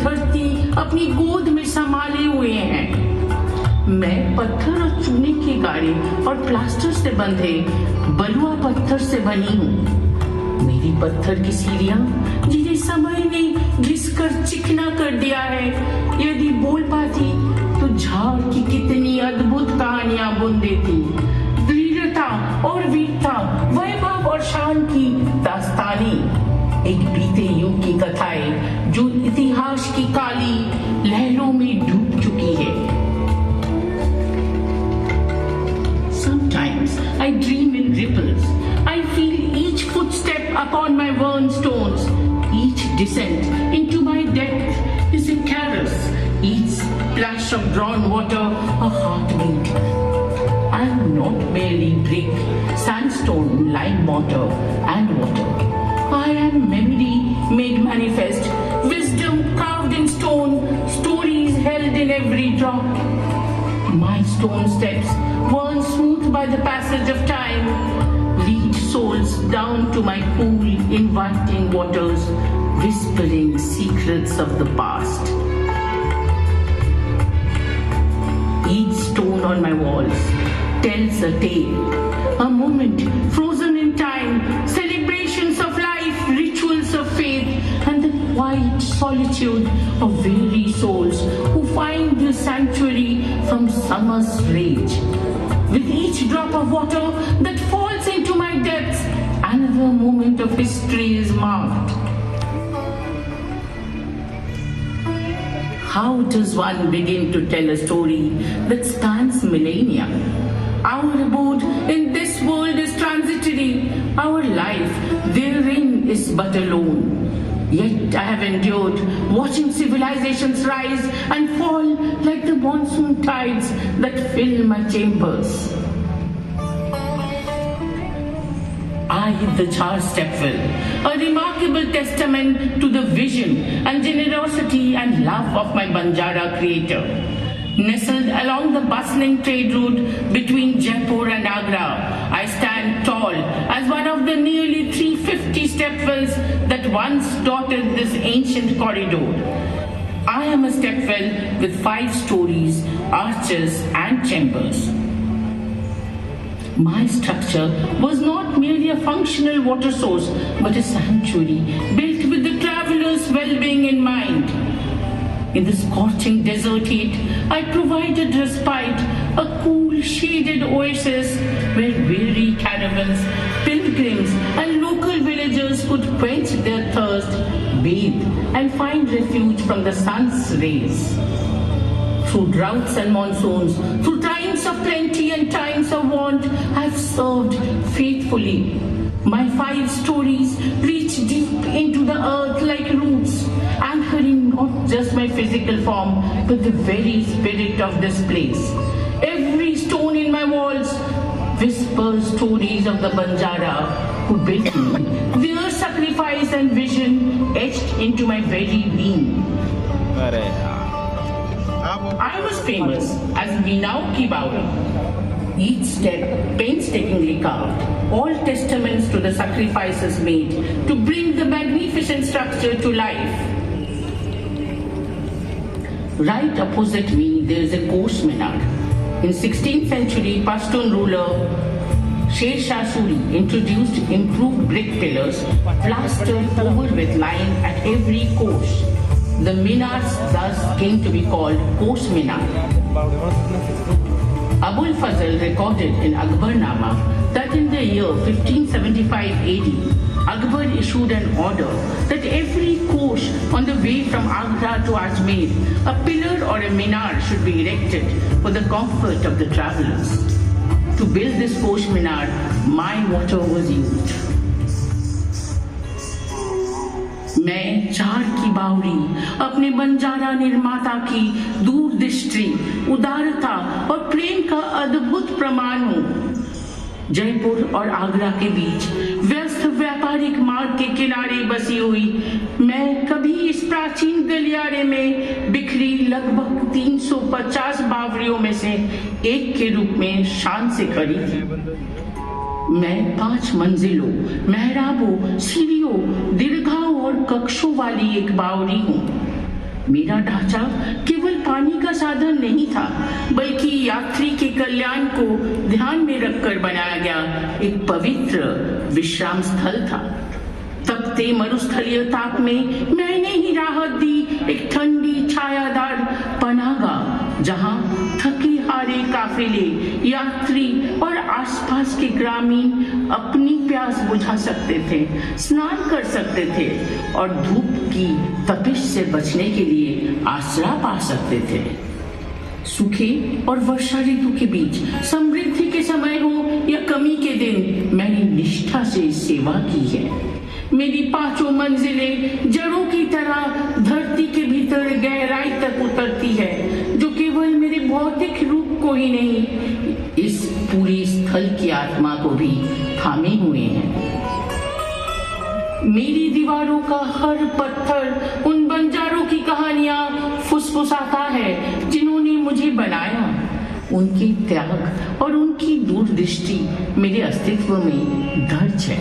धरती अपनी गोद में संभाले हुए हैं। मैं पत्थर और चूने के गाड़े और प्लास्टर से बंधे बलुआ पत्थर से बनी हूँ। मेरी पत्थर की सीढ़ियां जिन्हें समय ने घिसकर चिकना कर दिया है, यदि बोल पाती तो झाड़ की कितनी अद्भुत कहानियां बुन देती। दृढ़ता और वीरता, वैभव और शान की दास्तानें, एक बीते युग की कथाएं जो इतिहास की काली लहरों में डूब चुकी है। Sometimes I dream in ripples. I feel each footstep upon my worn stones. Each descent into my depth is a caress. Each splash of drawn water a heartbeat. I am not merely brick, sandstone, lime mortar, and water. I am memory made manifest, wisdom carved in stone, stories held in every drop. My stone steps, worn smooth by the passage of time, lead souls down to my cool, inviting waters, whispering secrets of the past. Each stone on my walls tells a tale, a moment frozen in time, celebrations of life, rituals of faith, and the quiet solitude of weary souls who find the sanctuary from summer's rage. With each drop of water that falls into my depths, another moment of history is marked. How does one begin to tell a story that spans millennia? Our abode in this world is transitory. Our life therein is but alone. Yet I have endured watching civilizations rise and fall like the monsoon tides that fill my chambers. I, the Charles Stepwell, a remarkable testament to the vision and generosity and love of my Banjara creator. Nestled along the bustling trade route between Jaipur and Agra, I stand tall as one of the nearly 350 stepwells that once dotted this ancient corridor. I am a stepwell with 5 stories, arches and chambers. My structure was not merely a functional water source, but a sanctuary built with the traveler's well-being in mind. In the scorching desert heat, I provided respite, a cool, shaded oasis where weary caravans, pilgrims, and local villagers could quench their thirst, bathe, and find refuge from the sun's rays. Through droughts and monsoons, through times of plenty and times of want, I've served faithfully. My 5 stories reach deep into the earth like roots, anchoring not just my physical form, but the very spirit of this place. Every stone in my walls whispers stories of the Banjara who built me, their sacrifice and vision etched into my very being. I was famous as Minao Ki Bauri. Each step painstakingly carved, all testaments to the sacrifices made to bring the magnificent structure to life. Right opposite me there is a Kosh Minar. In 16th century, Pashtun ruler Sher Shah Suri introduced improved brick pillars plastered over with lime at every Kosh. The minars thus came to be called Kosh Minar. Abul Fazl recorded in Akbarnama that in the year 1575 AD, Akbar issued an order that every Kosh on the way from Agra to Ajmer, a pillar or a minar should be erected for the comfort of the travellers. To build this Kosh Minar, my water was used. मैं चार की बावड़ी अपने बंजारा निर्माता की दूरदृष्टि, उदारता और प्रेम का अद्भुत प्रमाण हूँ। जयपुर और आगरा के बीच व्यस्त व्यापारिक मार्ग के किनारे बसी हुई मैं कभी इस प्राचीन गलियारे में बिखरी लगभग 350 बावड़ियों में से एक के रूप में शान से खड़ी थी। मैं 5 मंजिलों, मेहराबों, सीढ़ियों, दीर्घाओं और कक्षों वाली एक बावड़ी हूँ। मेरा ढांचा केवल पानी का साधन नहीं था, बल्कि यात्री के कल्याण को ध्यान में रखकर बनाया गया एक पवित्र विश्राम स्थल था। तपते मरुस्थलीय ताप में मैंने ही राहत दी एक ठंडी छायादार पनाहगाह, जहां थके हारे काफिले, यात्री और आसपास के ग्रामीण अपनी प्यास बुझा सकते थे, स्नान कर सकते थे और धूप की तपिश से बचने के लिए आसरा पा सकते थे। सूखे और वर्षा ऋतु के बीच, समृद्धि के समय हो या कमी के दिन, मैंने निष्ठा से सेवा की है। मेरी 5 मंजिलें जड़ों की तरह धरती के भीतर गहराई तक उतरती है, जो केवल मेरे भौतिक रूप को ही नहीं, इस पूरे स्थल की आत्मा को भी थामे हुए हैं। मेरी दीवारों का हर पत्थर उन बंजारों की कहानियां फुसफुसाता है जिन्होंने मुझे बनाया। उनकी त्याग और उनकी दूरदृष्टि मेरे अस्तित्व में दर्ज है।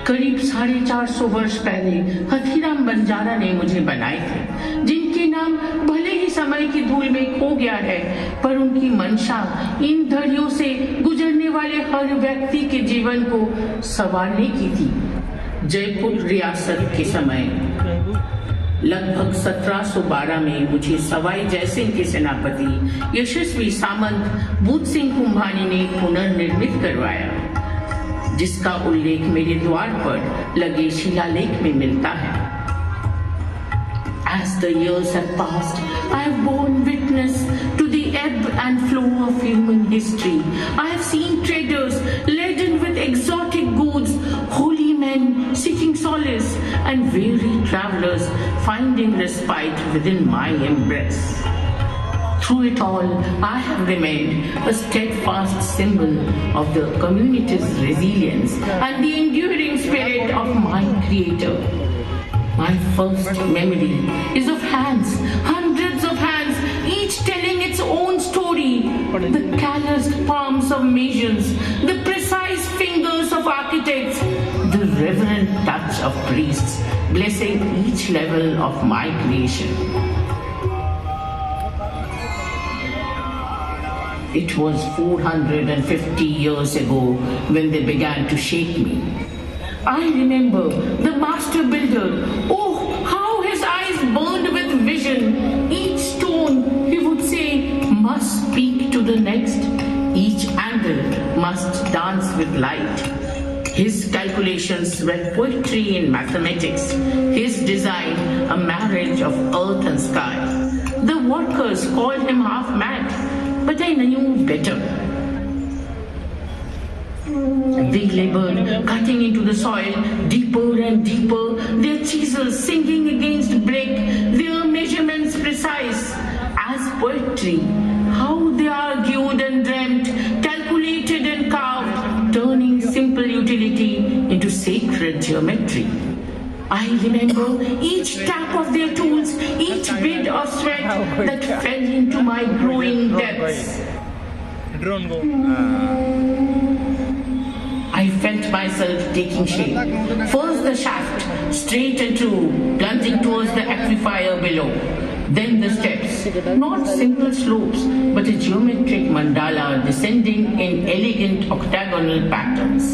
करीब 450 वर्ष पहले हथीराम बंजारा ने मुझे बनाए थे, जिनके नाम भले ही समय की धूल में खो गया है, पर उनकी मंशा इन धड़ियों से गुजरने वाले हर व्यक्ति के जीवन को संवारने की थी। जयपुर रियासत के समय लगभग 1712 में मुझे सवाई जयसिंह के सेनापति यशस्वी सामंत बूध सिंह कुंभानी ने पुनर्निर्मित करवाया, जिसका उल्लेख मेरे द्वार पर लगे शिलालेख में मिलता है। As the years have passed, I have borne witness to the ebb and flow of human history. I have seen traders laden with exotic goods, holy men seeking solace, and weary travelers finding respite within my embrace. Through it all, I have remained a steadfast symbol of the community's resilience and the enduring spirit of my Creator. My first memory is of hands, hundreds of hands, each telling its own story. The calloused palms of masons, the precise fingers of architects, the reverent touch of priests, blessing each level of my creation. It was 450 years ago when they began to shake me. I remember the master builder. Oh, how his eyes burned with vision. Each stone, he would say, must speak to the next. Each angle must dance with light. His calculations were poetry in mathematics. His design, a marriage of earth and sky. The workers called him half mad, but I knew better. They labored, cutting into the soil deeper and deeper, their chisels sinking against brick, their measurements precise as poetry. How they argued and dreamt, calculated and carved, turning simple utility into sacred geometry. I remember each tap of their tools, each bit of sweat that fell into my growing depths. I felt myself taking shape. First the shaft, straight and true, plunging towards the aquifer below. Then the steps, not simple slopes, but a geometric mandala descending in elegant octagonal patterns.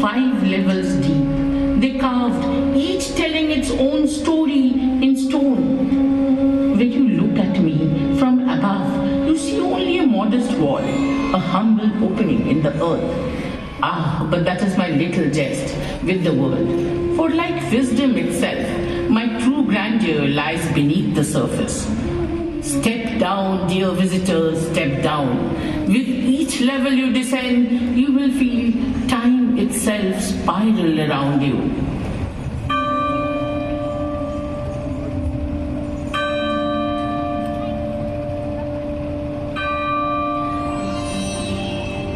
5 levels deep. They carved, each telling its own story in stone. When you look at me from above, you see only a modest wall, a humble opening in the earth. Ah, but that is my little jest with the world. For like wisdom itself, my true grandeur lies beneath the surface. Step down, dear visitors, step down. With each level you descend, you will feel time itself spiral around you.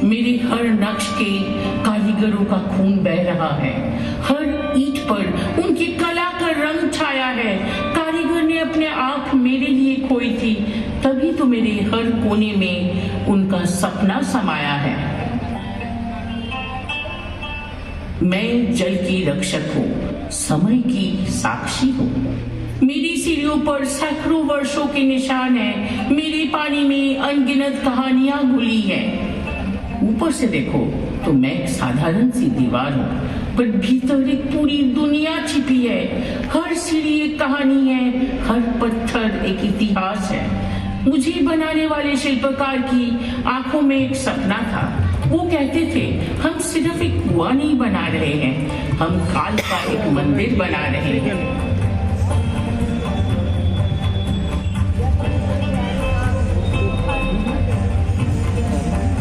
मेरे हर नक्श के कारीगरों का खून बह रहा है। हर ईंट पर उनकी कला का रंग छाया है। कारीगर ने अपने आंख मेरे लिए खोई थी, तभी तो मेरे हर कोने में उनका सपना समाया है। मैं जल की रक्षक हूँ, समय की साक्षी हूँ। मेरी सीढ़ियों पर सैकड़ों वर्षों के निशान है, मेरे पानी में अनगिनत कहानियां घुली हैं। ऊपर से देखो तो मैं एक साधारण सी दीवार हूँ, पर भीतर एक पूरी दुनिया छिपी है। हर सीढ़ी एक कहानी है, हर पत्थर एक इतिहास है। मुझे बनाने वाले शिल्पकार की आंखों में एक सपना था। वो कहते थे हम सिर्फ एक कुआं नहीं बना रहे हैं, हम काल का एक मंदिर बना रहे हैं।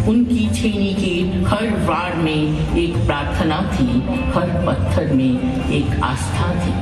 उनकी छेनी के हर वार में एक प्रार्थना थी, हर पत्थर में एक आस्था थी।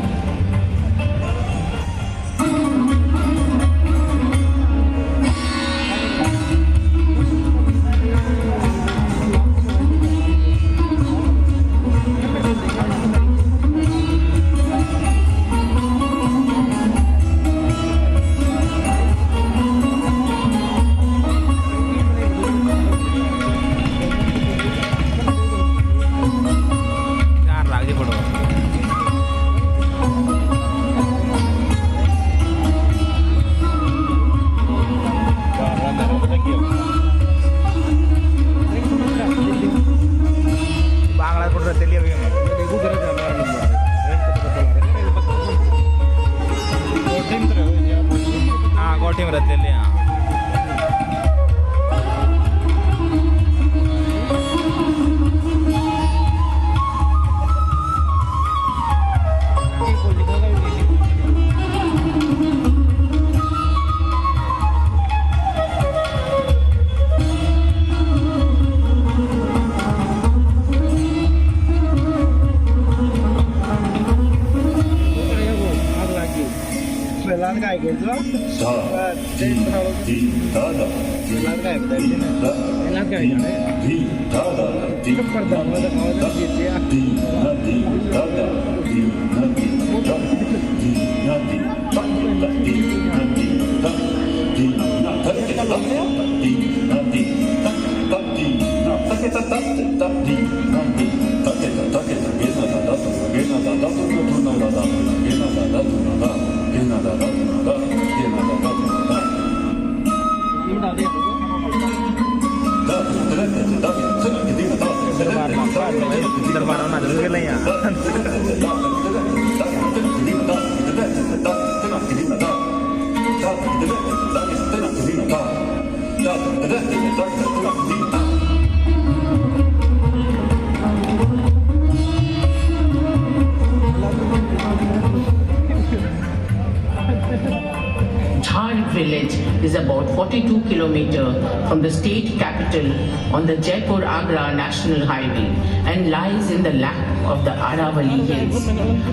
Village is about 42 kilometers from the state capital on the Jaipur-Agra National Highway and lies in the lap of the Aravalli Hills.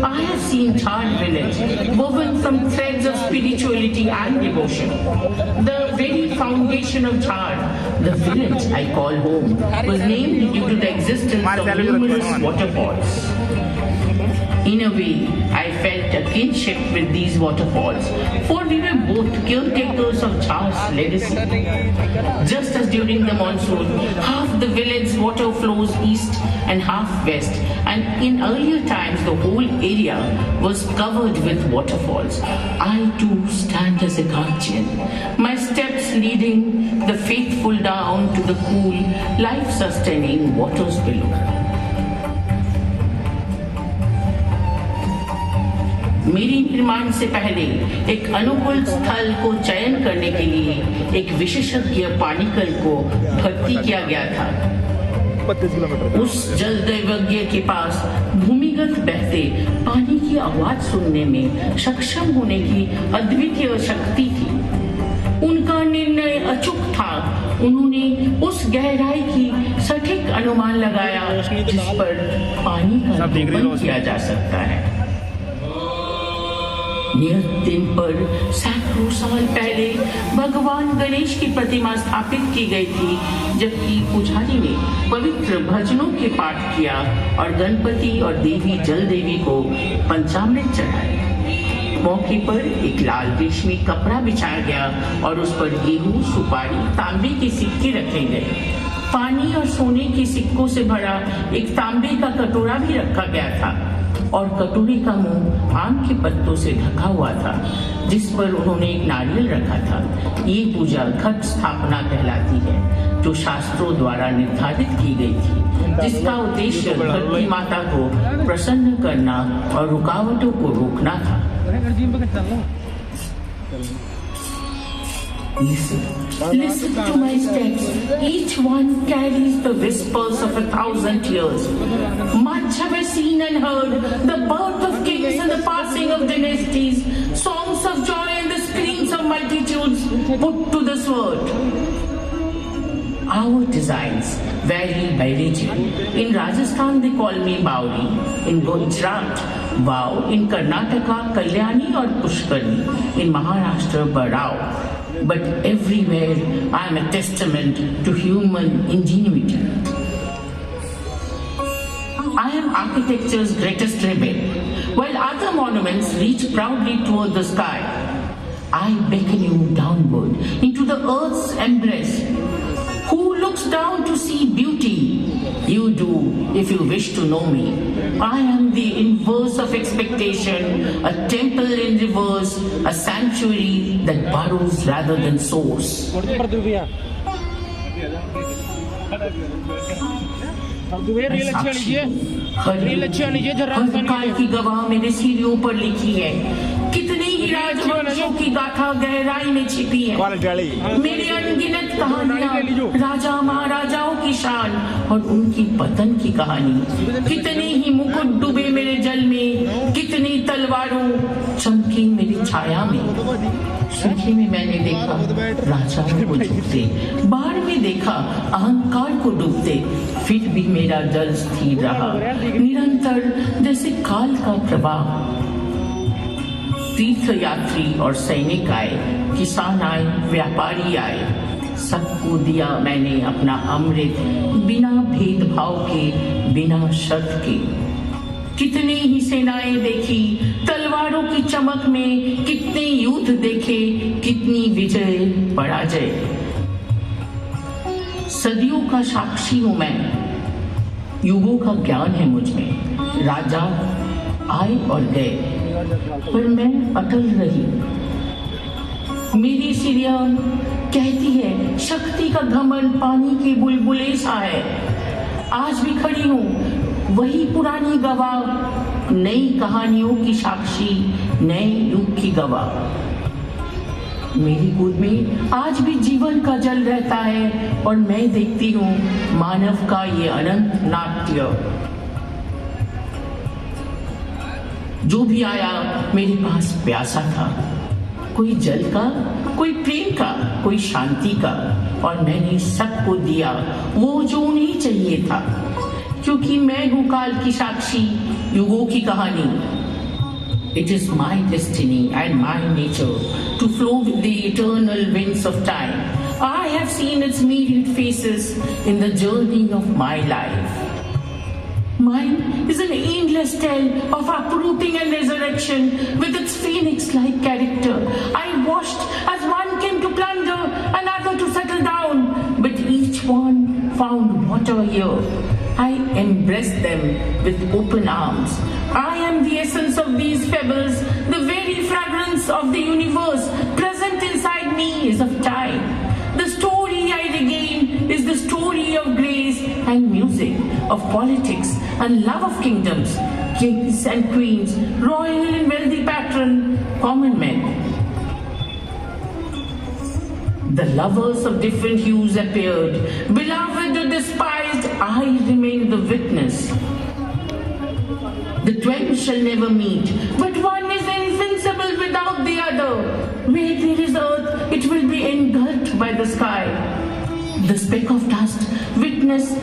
I have seen Chhad village woven from threads of spirituality and devotion. The very foundation of Chhad, the village I call home, was named due to the existence of numerous waterfalls. In a way, I felt a kinship with these waterfalls, for we were both caretakers of Chhad's legacy. Just as during the monsoon, half the village's water flows east and half west, and in earlier times the whole area was covered with waterfalls. I too stand as a guardian, my steps leading the faithful down to the cool, life-sustaining waters below. मेरी निर्माण से पहले एक अनुकूल स्थल को चयन करने के लिए एक विशेषज्ञ पानीकल को भर्ती किया गया था। उस जलदैवज्ञ के पास भूमिगत बहते पानी की आवाज सुनने में सक्षम होने की अद्वितीय शक्ति थी। उनका निर्णय अचूक था। उन्होंने उस गहराई की सटीक अनुमान लगाया जिस पर पानी का दोहन किया जा सकता है। नियत दिन पर सैकड़ों साल पहले भगवान गणेश की प्रतिमा स्थापित की गई थी, जबकि पुजारी ने पवित्र भजनों के पाठ किया और गणपति और देवी जल देवी को पंचामृत चढ़ाए। मौके पर एक लाल रेशमी कपड़ा बिछाया गया और उस पर गेहूं, सुपारी, तांबे के सिक्के रखे गए। पानी और सोने के सिक्कों से भरा एक तांबे का कटोरा भी रखा गया था। और कटोरे का मुंह आम के पत्तों से ढका हुआ था, जिस पर उन्होंने एक नारियल रखा था। ये पूजा घट स्थापना कहलाती है, जो शास्त्रों द्वारा निर्धारित की गई थी, जिसका उद्देश्य धरती माता को प्रसन्न करना और रुकावटों को रोकना था। Listen to my steps. Each one carries the whispers of 1,000 years. Much have I seen and heard, the birth of kings and the passing of dynasties, songs of joy and the screams of multitudes put to the sword. Our designs vary by region. In Rajasthan they call me Bauri, in Gujarat Wow, in Karnataka Kalyani or Pushkari, in Maharashtra Barao. But everywhere I am a testament to human ingenuity. I am architecture's greatest rebel. While other monuments reach proudly toward the sky, I beckon you downward into the earth's embrace. Who looks down to see beauty? You do, if you wish to know me. I am the inverse of expectation, a temple in reverse, a sanctuary that borrows rather than soars. हर काल की गवाह मेरे सीढ़ियों पर लिखी है, कितनी ही राजवंशों की गाथा गहराई में छिपी है। मेरे अनगिनत कहानियां, राजा महाराजाओं की शान और उनकी पतन की कहानी। कितने ही मुकुट डूबे मेरे जल में, कितनी तलवारों चमकी मेरी छाया में। सूखे में मैंने देखा राजाओं को झुकते, बाढ़ में देखा अहंकार को डूबते, फिर भी मेरा जल स्थिर रहा, निरंतर जैसे काल का प्रवाह। तीर्थ यात्री और सैनिक आए, किसान आए, व्यापारी आए, सबको दिया मैंने अपना अमृत, बिना भेदभाव के, बिना शर्त के। कितने ही सेनाएं देखी, तलवारों की चमक में कितने युद्ध देखे, कितनी विजय पराजय। सदियों का साक्षी हूं मैं, युगों का ज्ञान है मुझ में। राजा आए और गए, पर मैं अटल रही। मेरी सीढ़ियां कहती है, शक्ति का घमंड पानी के बुलबुले सा है। आज भी खड़ी हूं, वही पुरानी गवाह, नई कहानियों की साक्षी, नए युग की गवाह। मेरी गोद में आज भी जीवन का जल रहता है और मैं देखती हूँ मानव का ये अनंत नाट्य। जो भी आया मेरे पास प्यासा था, कोई जल का, कोई प्रेम का, कोई शांति का, और मैंने सबको दिया वो जो उन्हें चाहिए था, क्योंकि मैं हूँ काल की साक्षी, युगों की कहानी। It is my destiny and my nature to flow with the eternal winds of time. I have seen its myriad faces in the journey of my life. Mine is an endless tale of uprooting and resurrection with its phoenix-like character. I watched as one came to plunder, another to settle down, but each one found water here. I embraced them with open arms. I am the essence of these pebbles, the very fragrance of the universe. Present inside me is of time. The story I regain is the story of grace and music, of politics and love of kingdoms, kings and queens, royal and wealthy patron, common men. The lovers of different hues appeared, beloved or despised, I remain the witness. The twin shall never meet, but one is invincible without the other. Where there is earth, it will be engulfed by the sky. The speck of dust, witness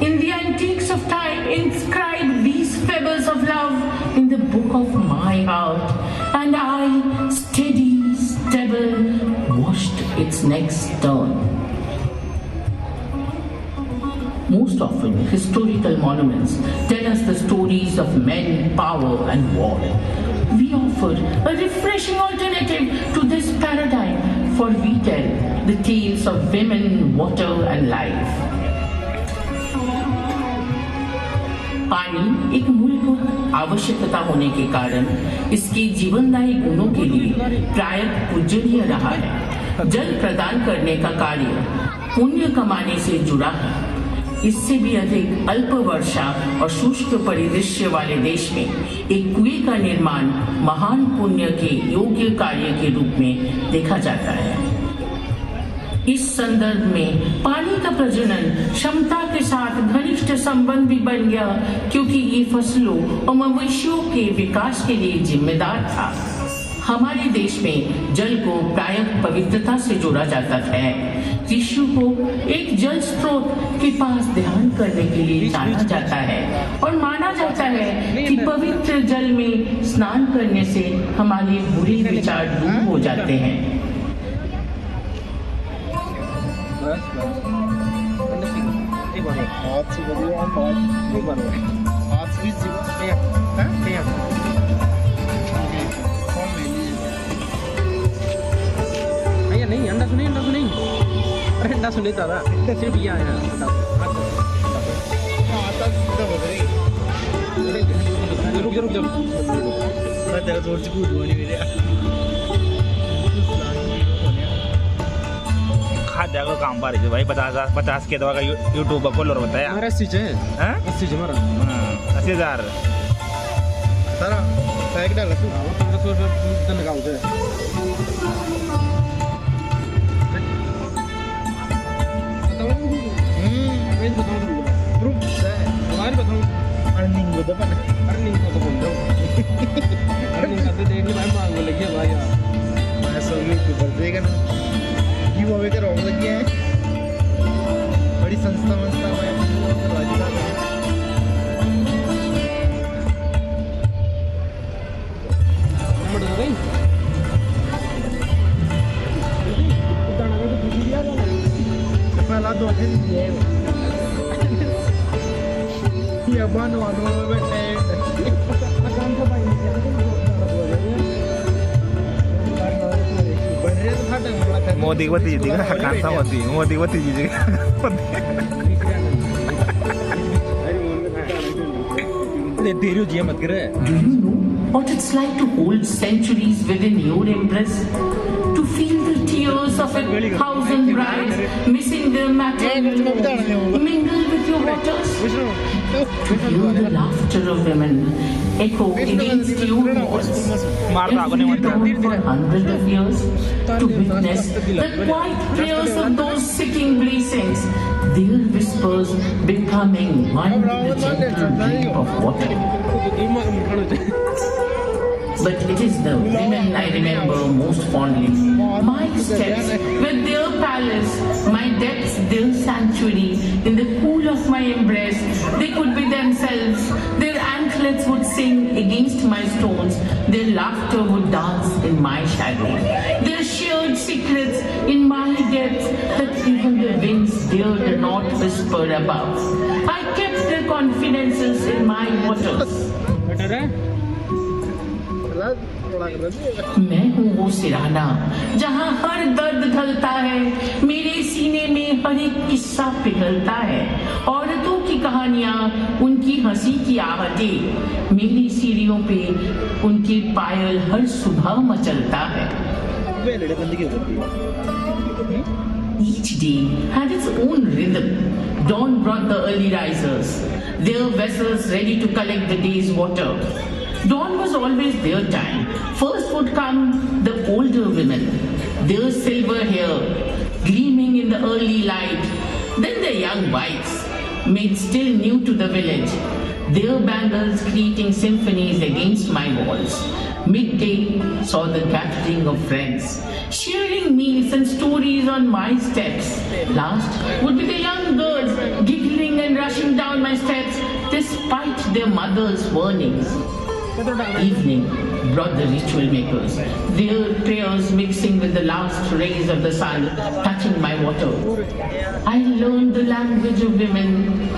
in the antiques of time, inscribe these pebbles of love in the book of my heart, and I, steady, stable, watched its next turn. Most often, historical monuments tell us the stories of men, power, and war. We offer a refreshing alternative to this paradigm, for we tell the tales of women, water, and life. पानी एक मूलभूत आवश्यकता होने के कारण इसके जीवनदायी गुणों के लिए प्रायः पूजनीय रहा है। जल प्रदान करने का कार्य पुण्य कमाने से जुड़ा है। इससे भी अधिक अल्प वर्षा और शुष्क परिदृश्य वाले देश में एक कुएं का निर्माण महान पुण्य के योग्य कार्य के रूप में देखा जाता है। इस संदर्भ में पानी का प्रजनन क्षमता के साथ घनिष्ठ संबंध भी बन गया, क्योंकि ये फसलों और मवेशियों के विकास के लिए जिम्मेदार था। हमारे देश में जल को प्रायः पवित्रता से जोड़ा जाता है। ऋषियों को एक जल स्रोत के पास ध्यान करने के लिए जाना जाता है और माना जाता है कि पवित्र जल में स्नान करने से हमारे बुरे विचार दूर हो जाते हैं। नहीं अंडा सुनी अरे अंडा सुनी दादा सिर्फ ये आया रुक जा मैं तेरा जोर से कूद वाली मेरे खाद्य का काम बारिश भाई 50 के दवा का यूट्यूब पर फॉलोअर बताया हमारा 80 है 80 हमारा 80,000 सारा पैक डाल तू 1500 रुपए लगाओ जे अर्निंग को तो बोल दो अर्निंग करते देख ली भाई मांग लगी भाई यार मैं सब यूट्यूबर देगा ना युवा वे कर लगी है बड़ी संस्था में पहला दो ya bano ano मोदी को दी ना कांसा मोदी को दी तेरी जी मत करे। Do you know what it's like to hold centuries within your embrace? To feel the tears of 1,000 brides missing their maternal mingle with your waters? To hear the laughter of women echo against your walls and for hundreds of years? To witness the quiet prayers of those sitting blessings, their whispers becoming one with the gentle drip of water. But it is the women I remember most fondly. My steps with their palace, my depths their sanctuary. In the cool of my embrace, they could be themselves. Their anklets would sing against my stones. Their laughter would dance in my shadow. Their shared secrets in my depths that even the winds dared not whisper above. I kept their confidences in my waters. मैं हूँ वो सिराना जहाँ हर दर्द ढलता है, मेरे सीने में हर एक किस्सा पिघलता है। औरतों की कहानियाँ, उनकी हंसी की आहटें, मेरी सीढ़ियों पे उनके पायल हर सुबह मचलता है। Each day had its own rhythm. Dawn brought the early risers, their vessels ready to collect the day's water. Dawn was always their time. First would come the older women, their silver hair gleaming in the early light. Then the young wives, made still new to the village, their bangles creating symphonies against my walls. Midday saw the gathering of friends, sharing meals and stories on my steps. Last would be the young girls giggling and rushing down my steps despite their mother's warnings. Evening brought the ritual makers, their prayers mixing with the last rays of the sun touching my water. I learned the language of women,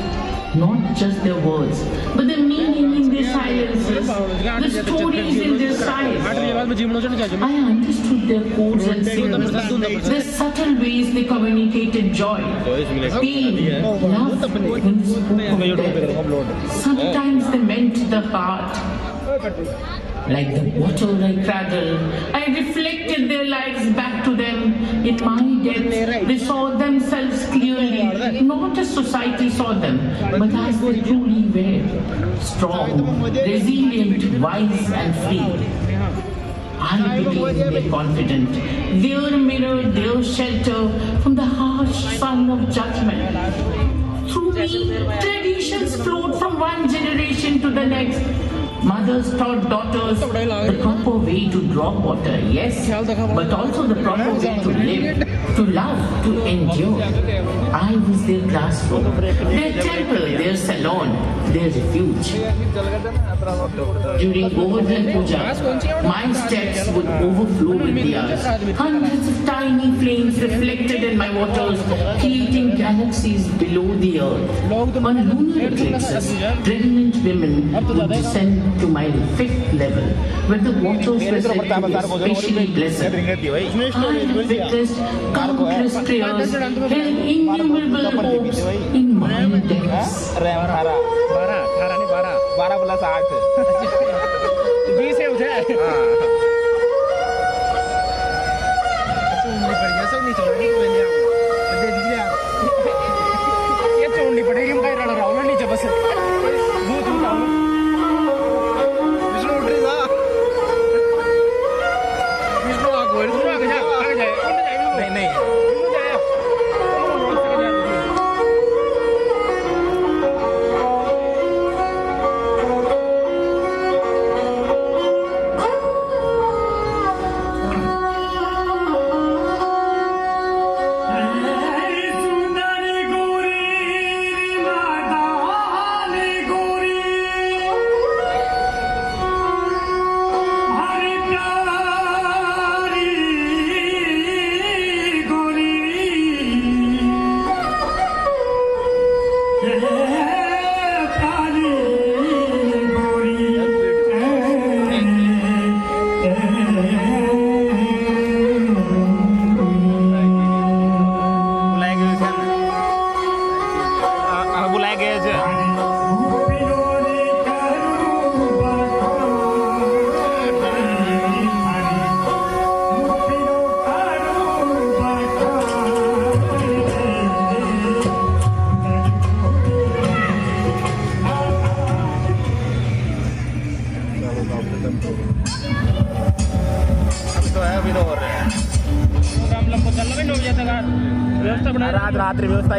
not just their words, but the meaning in their silences, the stories in their sighs. I understood their codes and symbols, the subtle ways they communicated joy, pain, love, when they spoke of death. Sometimes they meant the heart. Like the water I cradle, I reflected their lives back to them. In my depths, they saw themselves clearly, not as society saw them, but as they truly were. Strong, resilient, wise and free. I believe they're confident. Their mirror, their shelter from the harsh sun of judgment. Through me, traditions flowed from one generation to the next. Mothers taught daughters the proper way to draw water, yes, but also the proper way to live, to love, to endure. I was their classroom, their temple, their salon, their refuge. During Govardhan Puja, my steps would overflow with diyas. Hundreds of tiny flames reflected in my waters, creating galaxies below the earth. On lunar eclipses, pregnant women would descend to my fifth level, where the waters were said to be especially blessed. I have witnessed countless prayers, held innumerable hopes in my depths. 20 से उठे ये चोड़नी पड़ेगी मैं रड़ रहा हूँ नीचे बस रात्रि व्यवस्था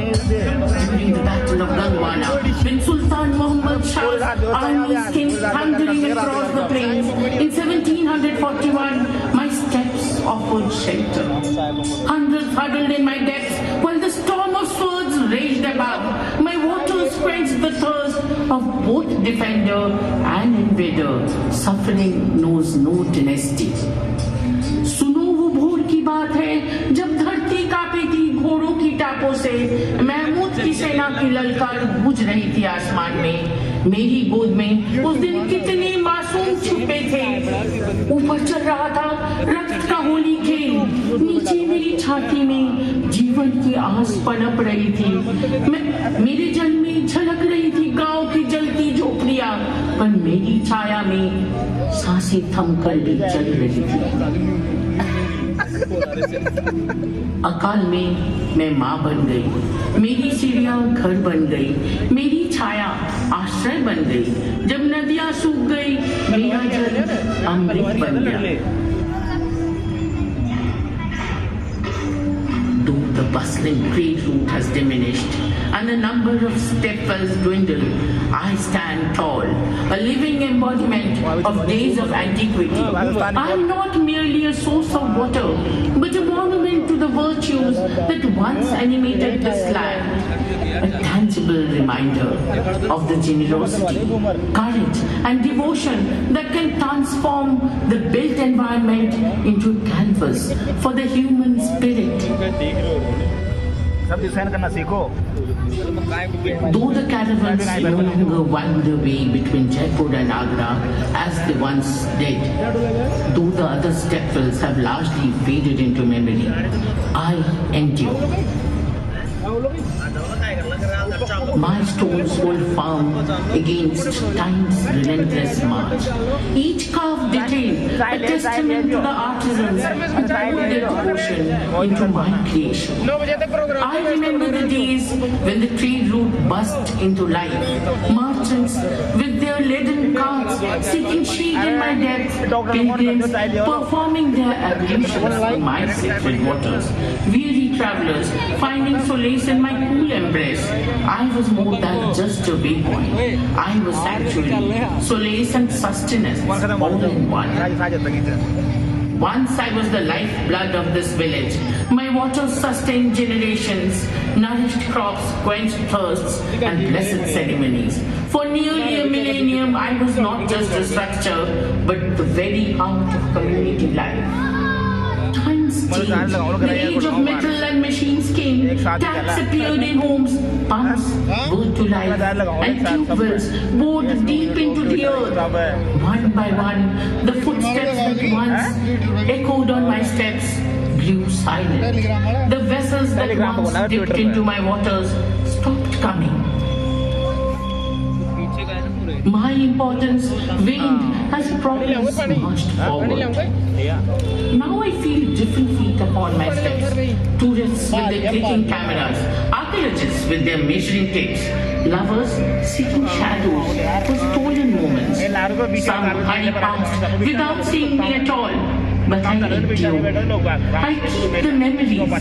During the Battle of Gangwana, when Sultan Muhammad Shah's armies came thundering across the plains, in 1741, my steps offered shelter. Hundreds huddled in my depths while the storm of swords raged above. My waters quenched the thirst of both defender and invader. Suffering knows no dynasty. सुनो वो भोर की बात है जब धरती copy थी घोड़ों की टापों से महमूद की सेना की ललकार गूंज रही थी आसमान में मेरी गोद में उस दिन कितने मासूम छुपे थे ऊपर चल रहा था रक्त का होली खेल नीचे मेरी छाती में जीवन की आस पनप रही थी मेरे जल में झलक रही थी गांव की जलती झोपड़ियां पर मेरी छाया में सांसें थमकर भी चल रही थी अकाल में मैं माँ बन गई मेरी चिड़िया घर बन गई मेरी छाया आश्रय बन गई जब नदियाँ सूख गई मेरा जल अमृत बन गया Though the bustling trade route has diminished and the number of steppers dwindled, I stand tall, a living embodiment of days of antiquity. I am not merely a source of water, but a monument to the virtues that once animated this land, a tangible reminder of the generosity, courage and devotion that can transform the built environment into a canvas for the human spirit. सब design करना सीखो। Though the caravans no longer wind their way between Jaipur and Agra as they once did, though the other stepwells have largely faded into memory, I endure. My stones hold firm against time's relentless march. Each carved detail a testament to the artisans who poured their devotion into my creation. I remember the days when the trade route burst into life. Merchants with their leaden carts seeking shade in my depths, pilgrims performing their ablutions in my sacred waters, weary travelers finding solace in my cool embrace. I was more than just a waypoint. I was sanctuary, solace and sustenance, all in one. Once I was the lifeblood of this village. My waters sustained generations, nourished crops, quenched thirsts, and blessed ceremonies. For nearly a millennium, I was not just a structure, but the very heart of community life. Times changed. The age of metal and machines came. Taps appeared in homes. Pumps brought to life. And tube wells bored deep into the earth. One by one, the footsteps that once echoed on my steps grew silent. The vessels that once dipped into my waters stopped coming. My importance waned as progress marched forward. Now I feel different feet upon my steps. Tourists with their clicking cameras, archaeologists with their measuring tapes, lovers seeking shadows for stolen moments. Some hurry past without seeing me at all, but I endure. I keep the memories.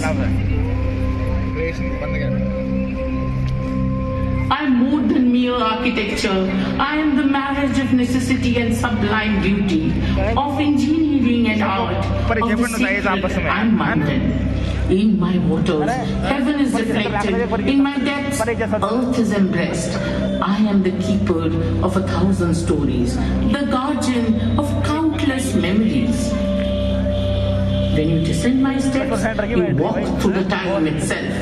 I am more than mere architecture. I am the marriage of necessity and sublime beauty, of engineering and art, of the sacred and mundane. In my waters, heaven is reflected. In my depths, earth is embraced. I am the keeper of 1,000 stories, the guardian of countless memories. When you descend my steps, you walk through the time itself.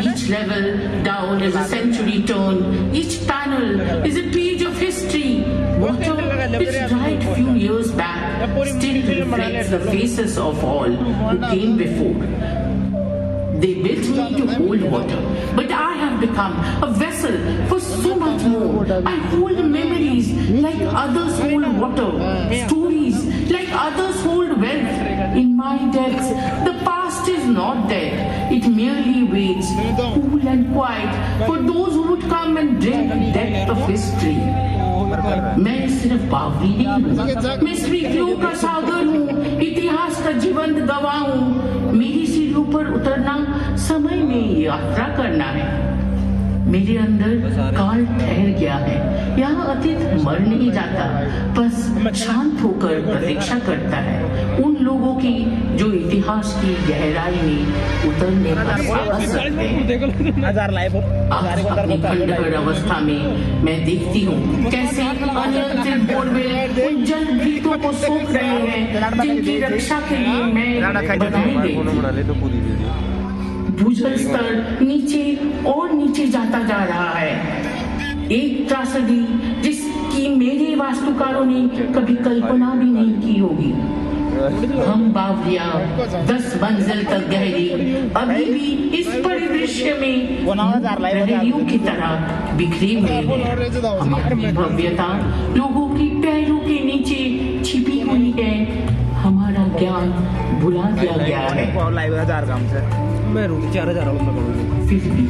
Each level down is a century turn. Each panel is a page of history. Water, which dried few years back, still reflects the faces of all who came before. They built me to hold water, but I have become a vessel for so much more. I hold memories like others hold water, stories like others hold wealth. In my depths, the past is not dead. It merely waits, cool and quiet, for those who would come and drink the depth of history. मैं सिर्फ बावरी नहीं हूँ, मैं स्मृतियों का सागर हूँ, इतिहास का जीवंत गवाह हूँ। मेरी सीढ़ियों पर उतरना समय में यात्रा करना है। मेरे अंदर काल ठहर गया है। यहाँ अतीत मर नहीं जाता, बस शांत होकर प्रतीक्षा करता है उन लोगों की जो इतिहास की गहराई में उतरने का साहस करते हैं। आज अपनी खंडहर अवस्था में मैं देखती हूँ कैसे अनियंत्रित बोरवेल उन जल भीतों को सोख रहे हैं जिनकी रक्षा के लिए मैं बनाई गई थी। भूजल स्तर नीचे और नीचे जाता जा रहा है। एक त्रासदी जिसकी मेरे वास्तुकारों ने कभी कल्पना भी नहीं की होगी। हम बावरिया 10 मंजिल तक गहरी अभी भी इस परिदृश्य में लहरियों की तरह बिखरे हुए हैं। हमारी भव्यता लोगों की पैरों के नीचे छिपी हुई है। हमारा ज्ञान भुला दिया गया है। मैं रोटी 4000 फिर भी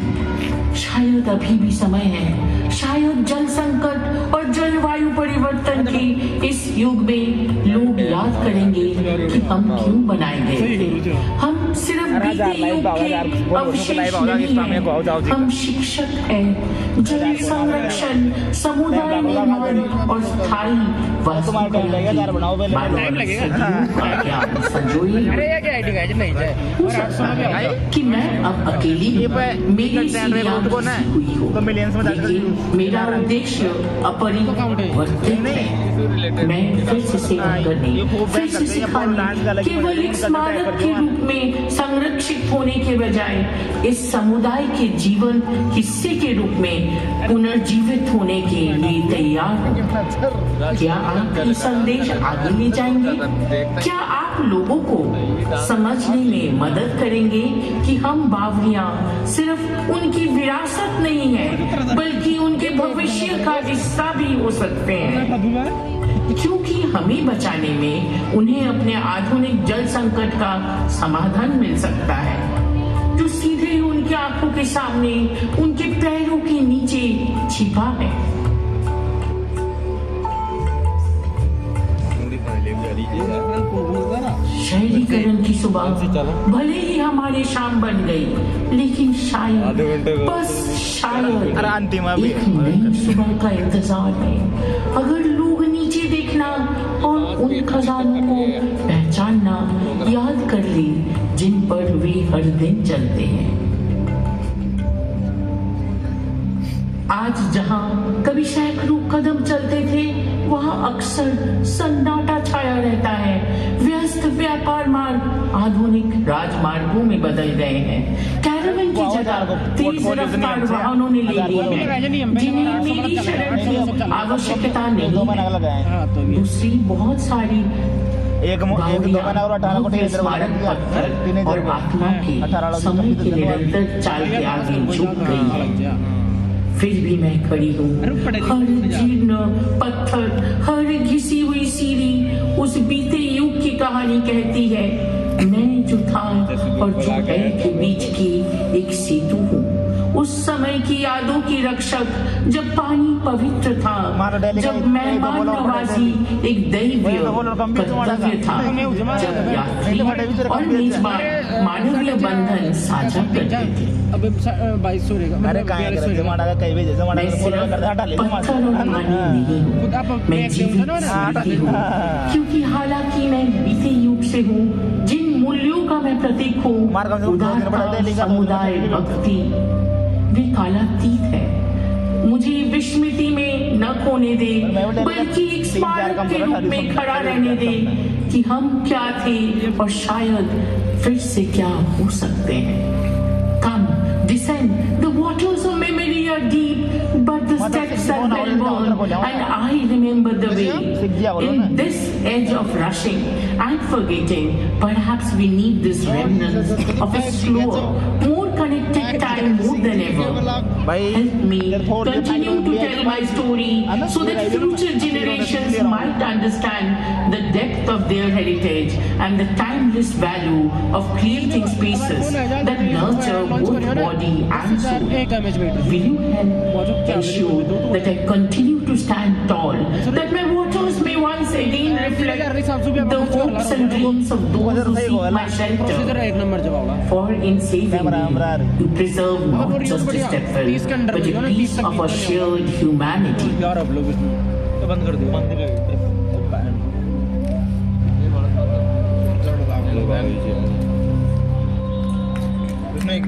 शायद अभी भी समय है। शायद जल संकट और जलवायु परिवर्तन के इस युग में लोग याद करेंगे कि हम क्यों बनाए गए थे। हम सिर्फ बीते युग के अवशेष नहीं हैं, हम शिक्षक हैं। जल संरक्षण, समुदाय निर्माण और स्थायी वास्तुकला कि मैं अब अकेली मेरी सीढ़ियां हुई हो, लेकिन मेरा उद्देश्य अपरिवर्तित है। मैं फिर से सेवा करने, फिर से सिखाने, केवल एक स्मारक के रूप में संरक्षित होने के बजाय इस समुदाय के जीवन हिस्से के रूप में पुनर्जीवित होने के लिए तैयार हो। क्या आप ये संदेश आगे ले जाएंगे? क्या आप लोगों को समझने में मदद करेंगे कि हम बावरियां सिर्फ उनकी विरासत नहीं है, बल्कि उनके भविष्य का हिस्सा भी हो सकते हैं, क्योंकि हमें बचाने में उन्हें अपने आधुनिक जल संकट का समाधान मिल सकता है, जो सीधे उनकी आंखों के सामने, उनके पैरों के नीचे छिपा है। शहरीकरण की सुबह भले ही हमारी शाम बन गई, लेकिन शायद, बस शायद एक नई सुबह का इंतजार है। अगर लोग नीचे देखना और उन खजानों को पहचानना याद कर ले जिन पर वे हर दिन चलते हैं। आज जहां कभी सैकड़ों कदम चलते थे, वहां अक्सर सन्नाटा छाया रहता है। व्यस्त व्यापार मार्ग आधुनिक राजमार्गों में बदल गए हैं। कैरावन की जगह तेज रफ्तार वाहनों ने ले ली है, जिन्हें मेरी शरण की आवश्यकता नहीं है। दूसरी बहुत सारी स्मारक पत्थर और आत्मा की समय के निरंतर चाल के आगे झुक गई है। फिर भी मैं खड़ी हूँ। हर जीर्ण पत्थर, हर घिसी हुई सीढ़ी उस बीते युग की कहानी कहती है। मैं जो था और जो है के बीच की एक सेतु हूँ, उस समय की यादों की रक्षक, जब पानी पवित्र था, जब मेहमान नवाजी एक दैवीय कर्तव्य था, जब यात्री और मेजबान मानवीय बंधन साझा करते थे। अबे 2200 रहेगा। मैं सिर्फ पत्थर और पानी नहीं हूँ, मैं जीवित स्मृति हूँ, क्योंकि हालांकि मैं बीते युग से हूँ, जिन मूल्यों का मैं प्रतीक हूँ, उदारता, समुदाय, भक्ति, वे कालातीत है। मुझे विस्मृति में न खोने दे, बल्कि एक स्मारक के रूप में खड़ा रहने दे कि हम क्या थे और शायद फिर से क्या हो सकते हैं। Come, descend. The waters of memory are deep, but the steps are well worn, and I remember the way. In this edge of rushing and forgetting, perhaps we need this remnants of a slower, more connected time more than ever. Help me continue to tell my story so that future generations might understand the depth of their heritage and the timeless value of creating spaces that nurture both body and soul. Will you help ensure that I continue to stand tall, that my waters may once again reflect the hopes and dreams of those who seek my shelter? For in saving me, you preserve not just a stepwell, but a piece of our shared humanity. यार अब लोग इसमें बंद कर दियो। इसमें एक